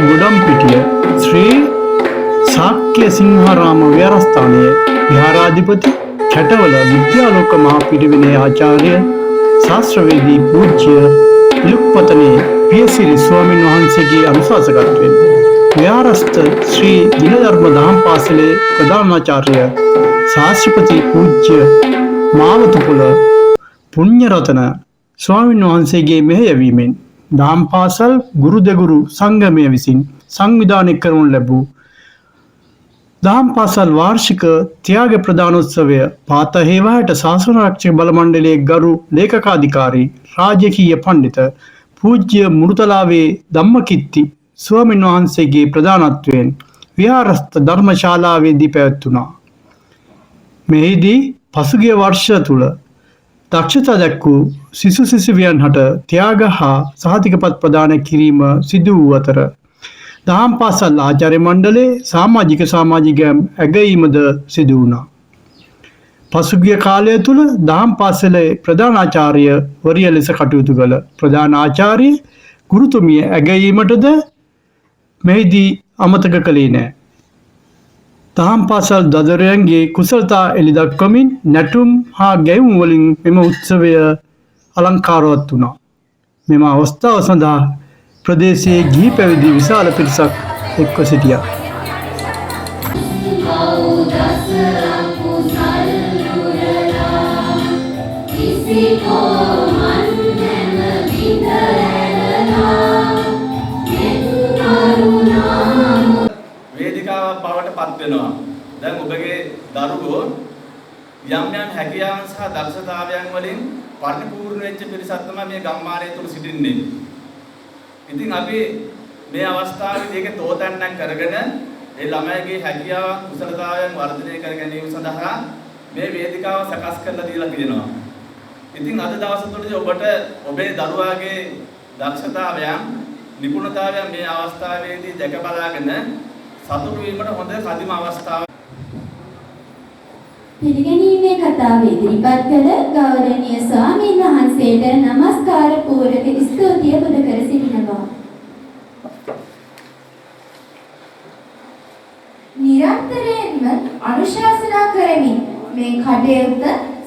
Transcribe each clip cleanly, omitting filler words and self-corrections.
ගොඩම්පිටිය ශ්‍රී ශාක්‍ය සිංහාරාම විහාරස්ථානයේ විහාරාධිපති කැටවල විද්‍යාලෝක මහා පිරිවෙනේ ආචාර්ය ශාස්ත්‍රවේදී පූජ්‍ය ඉලුක්පතනේ පියසිරි ස්වාමීන් වහන්සේගේ අනුශාසකත්වයෙන් විහාරස්ථ ශ්‍රී දිනධර්ම දහම් පාසලේ ප්‍රධානාචාර්ය ශාස්ත්‍රපති පූජ්‍ය මාවතුපුල පුණ්‍යරතන ස්වාමීන් වහන්සේගේ මෙහෙයවීමෙන් දහම් පාසල් ගුරු දෙගුරු සංගමය විසින් සංවිධානය කරනු ලැබූ දහම් පාසල් වාර්ෂික ත්‍යාග ප්‍රදානෝත්සවය පාතහේවායට ශාසන ආරක්ෂක බල මණ්ඩලයේ ගරු ලේකකාධිකාරී රාජකීය පඬිත පූජ්‍ය මුරුතලාවේ ධම්මකිත්ති ස්වාමීන් වහන්සේගේ ප්‍රධානත්වයෙන් විහාරස්ථ ධර්මශාලාවේදී පැවැත්වුණා. මෙහිදී පසුගිය වර්ෂ තුල දක්ෂතා දැක්වූ සිසු සිසුවියන් හට ත්‍යාග හා සහතිකපත් ප්‍රදාන කිරීම සිදු වූ අතර දහම් පාසල් ආචාර්ය මණ්ඩලයේ සමාජිකයන් ඇගයීමද සිදු වුණා. පසුගිය කාලය තුල දහම් පාසලේ ප්‍රධානාචාර්ය වරිය ලෙස කටයුතු කළ ප්‍රධාන ආචාර්ය ගුරුතුමිය ඇගයීමටද මෙහිදී අමතක කළේ නැහැ. දහම් පාසල් දදරයන්ගේ කුසලතා එළි දක්වමින් නැටුම් හා ගැයුම් වලින් මෙම උත්සවය අලංකාරවත් වුණා. මෙම අවස්ථාව සඳහා ප්‍රදේශයේ ගිහි පැවිදි විශාල පිරිසක් එක්ව සිටියා. වේදිකාවක් බවට පත් වෙනවා. දැන් ඔබගේ දරුවෝ යම් යම් හැකියාවන් සහ දක්ෂතාවයන් වලින් පරිපූර්ණ වෙච්ච පිරිසක් තමයි මේ ගම්මානය තුල සිටින්නේ. ඉතින් අපි මේ අවස්ථාවේදී ඒක තෝතැන්නක් කරගෙන ඒ ළමයිගේ හැකියාවන් කුසලතාවයන් වර්ධනය කර ගැනීම සඳහා මේ වේදිකාව සකස් කරලා දීලා තියෙනවා. ඉතින් අද දවස් තුලදී ඔබට ඔබේ දරුවාගේ දක්ෂතාවයන් නිපුණතාවයන් මේ අවස්ථාවේදී දැක බලාගෙන සතුටු වීමට හොඳ කදිම අවස්ථාවක්. පිළිගැනීමේ කතාව ඉදිරිපත් කළ ගෞරවනීය ස්වාමීන් වහන්සේට নমස්කාර පූර්වක ස්තුතිය පුද කර සිටිනවා. නිරන්තරයෙන්ම අනුශාසනා කරමින් මේ කටයුත්ත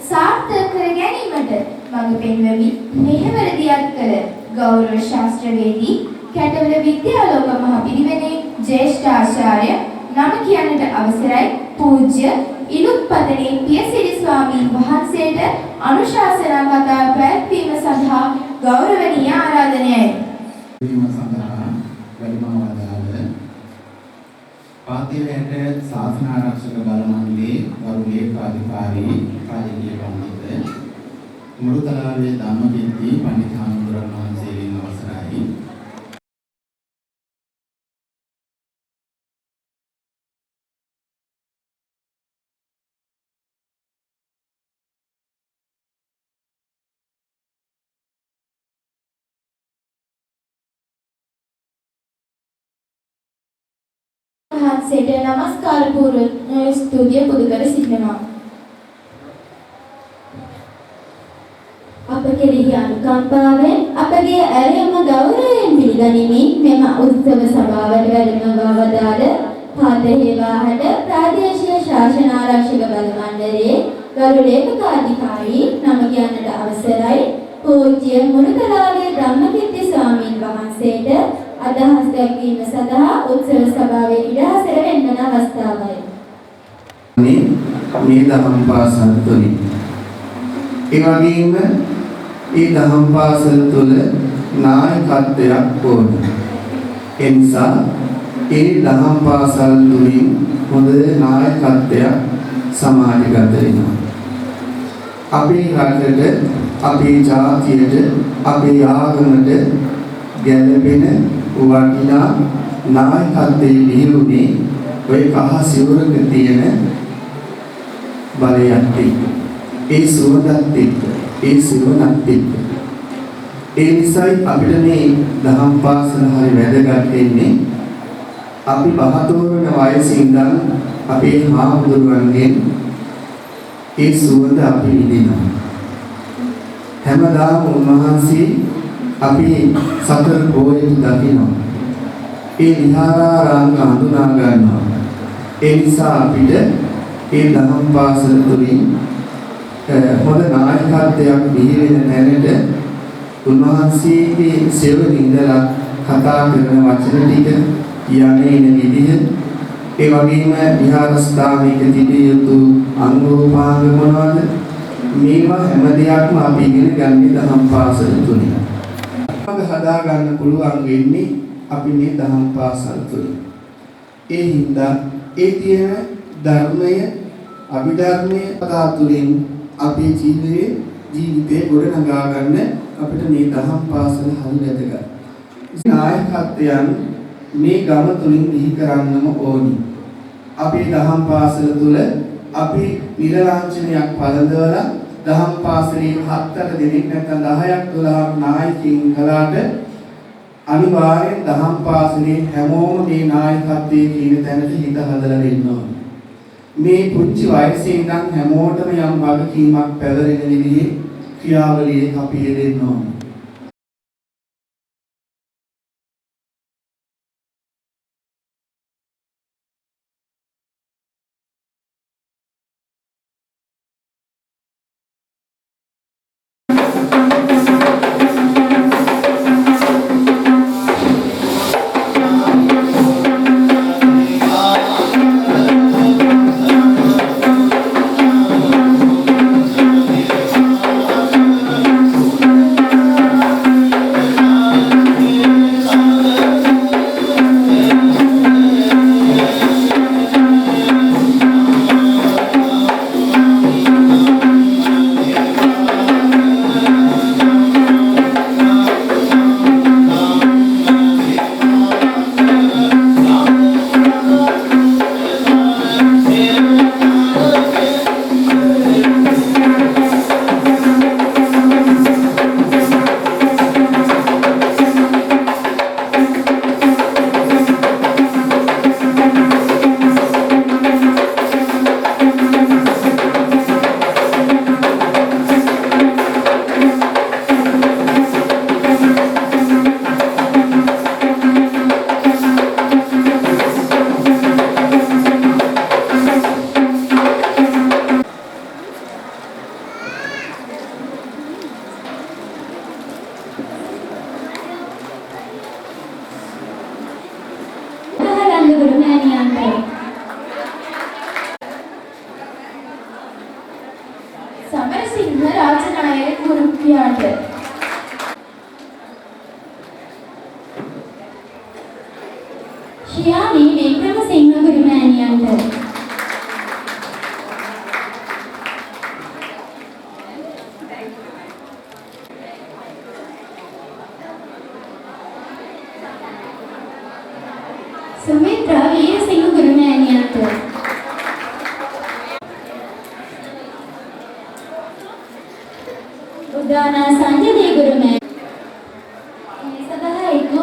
සාර්ථක කර ගැනීමට මඟ පෙන්වමින් මෙහෙවර දියත් කළ ගෞරව ශාස්ත්‍රවේදී කැටවල විද්‍යාලෝක මහ පිරිවෙනේ ජ්‍යෙෂ්ඨ ආචාර්ය නම කියන්නට අවසරයි පූජ්‍ය ඉලුක්පතනේ පියසිරි ස්වාමීන් වහන්සේට අනුශාසනා කතා පැවැත්වීම සඳහා ගෞරවනීය ආරාධනයයි. වීම සඳහා වැඩමවදාළ පාතිවැට ශාසන ආරක්ෂක බල මණ්ඩලයේ ගරු ලේකාධිකාරී රාජකීය පඬිතුක මුරුතලාවේ ධම්මකිත්ති පඬිත් හාමුදුරුවෝ වහන්සේගෙන් අවසරයි. වහන්සේට নমස්කාර පූර්වක ස්තුතිය පුද කර සිටිනවා. අප කෙරෙහි අනුකම්පාවෙන් අපගේ ඇරයුම ගෞරවයෙන් පිළිගනිමින් මෙම උත්සව සභාවට වැඩමවවදාළ පාතහේවාහට ප්‍රාදේශීය ශාසන ආරක්ෂක බල මණ්ඩලයේ ගරු ලේකකාධිකාරී නම කියන්නට අවසරයි පූජ්‍ය මුරුතලාවේ ධම්මකිත්ති ස්වාමීන් වහන්සේට අදහස් දැක්වීම සඳහා උත්සව සභාවේ ඉඩහසර වෙන්නන අවස්ථාවයි. මේ දහම් පාසල් තුලින් ඒ වගේම ඒ දහම් පාසල් තුල නායකත්වයක් ඕන. ඒ නිසා ඒ දහම් පාසල් තුලින් හොඳ නායකත්වයක් සමාජගත වෙනවා. අපේ රටට, අපේ ජාතියට, අපේ ආගමට ගැළපෙන වටිනා නායකත්වයේ නියුනේ ඔය කහ සිවුරක තියෙන බලයක් එක්ක. ඒ සුවඳත් එක්ක, ඒ සිවුරත් එක්ක. ඒ නිසායි අපිට මේ දහම් පාසල හරි වැදගත් වෙන්නේ. අපි බහතෝරන වයසේ ඉඳන් අපේ හාමුදුරුවන්ගෙන් ඒ සුවඳ අපි විඳිනවා. හැමදාම උන්වහන්සේ අපි සතර පොයේ දකිනවා. ඒ විහාරාරාම හඳුනා ගන්නවා. ඒ නිසා අපිට ඒ දහම් පාසල තුළින් හොඳ නායකත්වයක් බිහි වෙන තැනට උන්වහන්සේගේ සෙවණින් ඉඳලා කතා කරන වචන ටික යන්නේ විදිහ ඒ වගේම විහාරස්ථානයක තිබිය යුතු අංගෝපාංග මොනවද මේවා හැම දෙයක්ම අපි ඉගෙන ගන්නේ දහම් පාසල තුලින්. අපග හදා ගන්න පුළුවන් වෙන්නේ අපි මේ දහම් පාසල තුලින්. ඒ හින්දා ඒ තියෙන ධර්මය අභිධර්මයේ කතා තුලින් අපේ ජීවිතේ ගොඩනගා ගන්න අපිට මේ දහම් පාසල හරි වැදගත්. නායකත්වයන් මේ ගම තුලින් දිහි කරන්නම ඕනි. අපේ දහම් පාසල තුල අපි නිරලාංඡනයක් පළඳවලා දහම් පාසලේ 7-8 දෙනෙක් නැත්නම් 10ක් 12ක් නායකයින් කලාට අනිවාර්යෙන් දහම් පාසලේ හැමෝම මේ නායකත්වයේ කියන තැනට හිත හදලා දෙන්න ඕනේ. මේ පුංචි වයසේ ඉඳන් හැමෝටම යම් වගකීමක් පැවරෙන විදිහේ ක්‍රියාවලියක අපි යෙදෙන්න ඕනේ. සමරසිංහ රාජනායක ගුරුපියාට ශියානි වික්‍රමසිංහ ගුරුමෑණියන්ට සුමිත්‍රා වීරසිංහ ගුරුමෑණියන්ට උදානා සංජය ගුරුමෑණියන්ට සදා එක්ව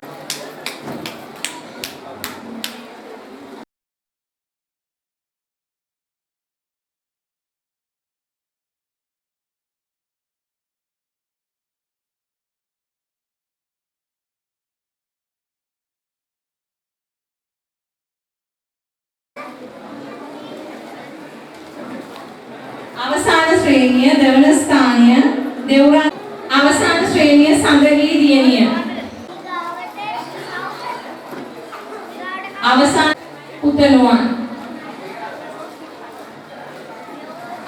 අවසාන ශ්‍රේණිය දෙවන ස්ථානය දෙවුරන් අවසාන ශ්‍රේණිය සඳගී දියණිය අවසාන පුතණුවන්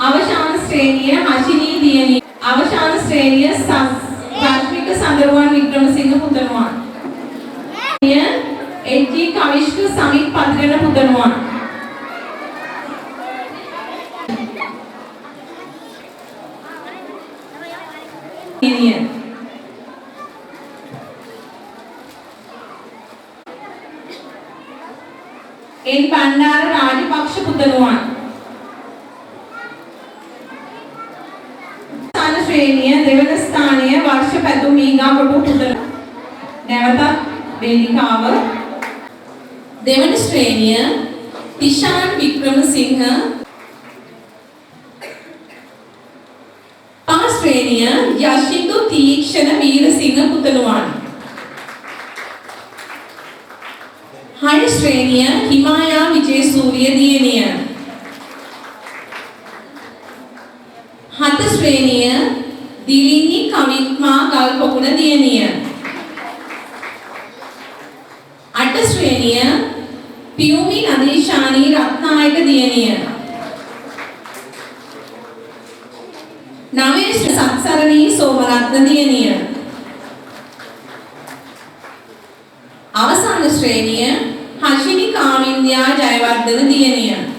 අවසාන ශ්‍රේණිය හෂිනී දියණිය අවසාන ශ්‍රේණිය රශ්මික සඳරුවන් වික්‍රමසිංහ පුතණුවන් එච්.ජී. කවිෂ්ක සමිත් පත්‍රන පුතණුවන් එන් බණ්ඩාර රාජපක්ෂ පුතණුවන් අවසාන ශ්‍රේණිය දෙවන ස්ථානය වර්ෂ පැතුම් මීගාකොටු පුතණුවන් නැවතත් වේදිකාව දෙවන ශ්‍රේණිය තිෂාන් වික්‍රමසිංහ පහ ශ්‍රේණිය යශිතු තීක්ෂණ වීරසිංහ පුතණුවන් 6 ශ්‍රේණිය හිමායා විජේසූරිය දියණිය. 7 ශ්‍රේණිය දිලිනි කවිත්මා ගල්පොකුණ දියණිය. 8 ශ්‍රේණිය පියුමි නදීශානී රත්නායක දියණිය. 9 සත්සරණී සෝමරත්න දියණිය. අවසාන ශ්‍රේණිය හෂිනි කාමින්ද්‍යා ජයවර්ධන දියණිය.